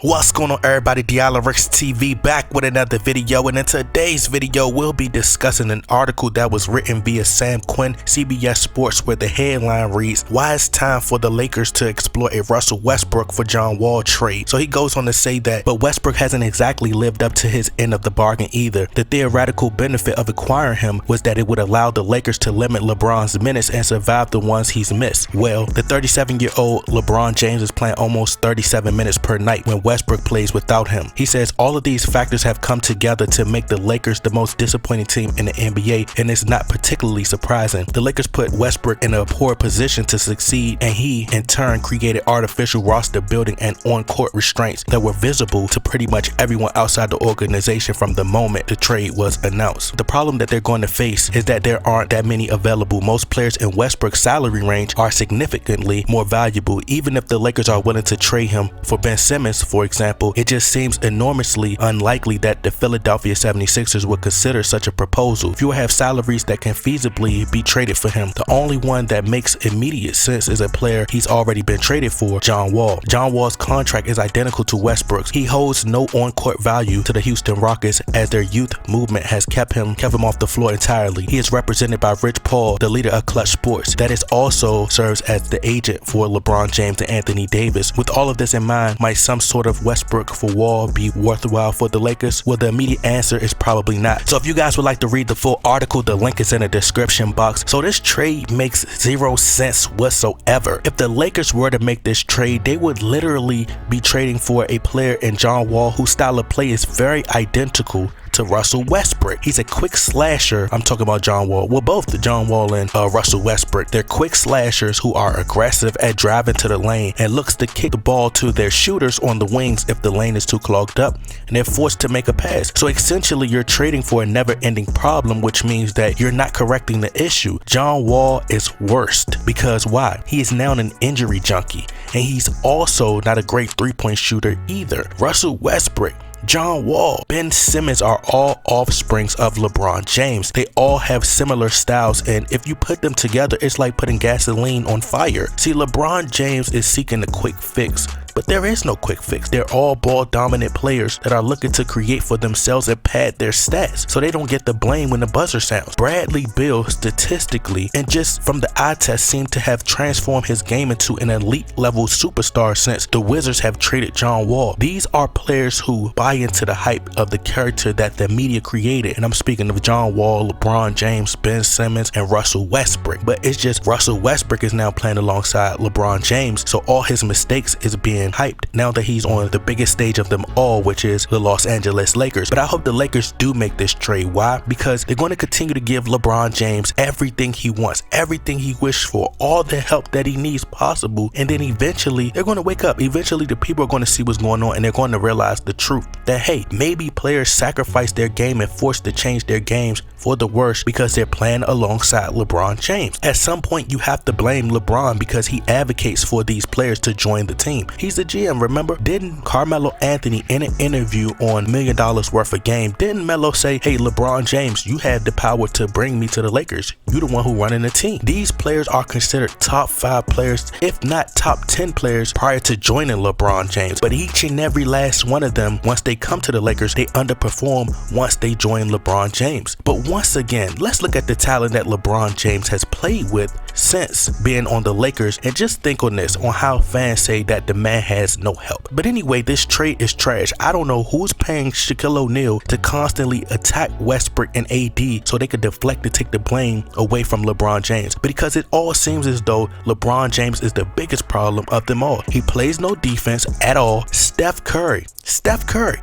What's going on, everybody? Dialerix TV back with another video, and in today's video we'll be discussing an article that was written via Sam Quinn, CBS Sports, where the headline reads, "Why it's time for the Lakers to explore a Russell Westbrook for John Wall trade." So he goes on to say that, but Westbrook hasn't exactly lived up to his end of the bargain either. The theoretical benefit of acquiring him was that it would allow the Lakers to limit LeBron's minutes and survive the ones he's missed. Well, the 37-year-old LeBron James is playing almost 37 minutes per night when Westbrook plays without him. He says all of these factors have come together to make the Lakers the most disappointing team in the NBA, and it's not particularly surprising. The Lakers put Westbrook in a poor position to succeed, and he in turn created artificial roster building and on-court restraints that were visible to pretty much everyone outside the organization from the moment the trade was announced. The problem that they're going to face is that there aren't that many available. Most players in Westbrook's salary range are significantly more valuable. Even if the Lakers are willing to trade him for Ben Simmons, for example, it just seems enormously unlikely that the Philadelphia 76ers would consider such a proposal. If you have salaries that can feasibly be traded for him, the only one that makes immediate sense is a player he's already been traded for, John Wall. John Wall's contract is identical to Westbrook's. He holds no on-court value to the Houston Rockets, as their youth movement has kept him off the floor entirely. He is represented by Rich Paul, the leader of Clutch Sports, that is also serves as the agent for LeBron James and Anthony Davis. With all of this in mind, might some sort of Westbrook for Wall be worthwhile for the Lakers? Well, the immediate answer is probably not. So if you guys would like to read the full article, the link is in the description box. So this trade makes zero sense whatsoever. If the Lakers were to make this trade, they would literally be trading for a player in John Wall whose style of play is very identical to Russell Westbrook. He's a quick slasher. I'm talking about John Wall. Well, both John Wall and Russell Westbrook, they're quick slashers who are aggressive at driving to the lane and looks to kick the ball to their shooters on the wings if the lane is too clogged up and they're forced to make a pass. So essentially you're trading for a never-ending problem, which means that you're not correcting the issue. John Wall is worst because why? He is now an injury junkie, and he's also not a great three-point shooter either. Russell Westbrook, John Wall, Ben Simmons are all offsprings of LeBron James. They all have similar styles, and if you put them together, it's like putting gasoline on fire. See, LeBron James is seeking a quick fix, but there is no quick fix. They're all ball dominant players that are looking to create for themselves and pad their stats so they don't get the blame when the buzzer sounds. Bradley Beal, statistically and just from the eye test, seemed to have transformed his game into an elite level superstar since the Wizards have traded John Wall. These are players who buy into the hype of the character that the media created, and I'm speaking of John Wall, LeBron James, Ben Simmons, and Russell Westbrook. But it's just Russell Westbrook is now playing alongside LeBron James, so all his mistakes is being hyped now that he's on the biggest stage of them all, which is the Los Angeles Lakers. But I hope the Lakers do make this trade. Why? Because they're going to continue to give LeBron James everything he wants, everything he wished for, all the help that he needs possible, and then eventually they're going to wake up. Eventually the people are going to see what's going on, and they're going to realize the truth that, hey, maybe players sacrifice their game and forced to change their games for the worse because they're playing alongside LeBron James. At some point you have to blame LeBron because he advocates for these players to join the team. He's the GM, remember? Didn't Carmelo Anthony, in an interview on $1 Million Worth of Game, didn't Melo say, hey, LeBron James, you had the power to bring me to the Lakers. You the one who running the team. These players are considered top 5 players, if not top 10 players prior to joining LeBron James. But each and every last one of them, once they come to the Lakers, they underperform once they join LeBron James. But once again, let's look at the talent that LeBron James has played with since being on the Lakers, and just think on this, on how fans say that the man has no help. But anyway, this trade is trash. I don't know who's paying Shaquille O'Neal to constantly attack Westbrook and AD so they could deflect and take the blame away from LeBron James, because it all seems as though LeBron James is the biggest problem of them all. He plays no defense at all. Steph Curry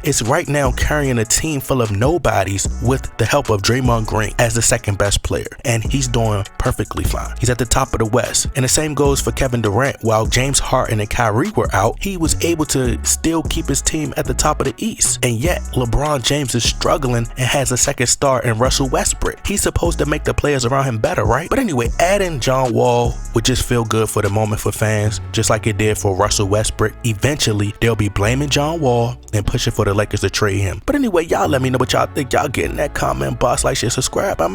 is right now carrying a team full of nobodies with the help of Draymond Green as the second best player, and he's doing perfectly fine. He's at the top of the West, and the same goes for Kevin Durant. While James Harden and Kyrie were out, he was able to still keep his team at the top of the East, and yet LeBron James is struggling and has a second star in Russell Westbrook. He's supposed to make the players around him better, right? But anyway, adding John Wall would just feel good for the moment for fans, just like it did for Russell Westbrook. Eventually, they'll be blaming John Wall and pushing for the Lakers to trade him. But anyway, y'all let me know what y'all think. Y'all get in that comment box, like, share, subscribe. I'm out.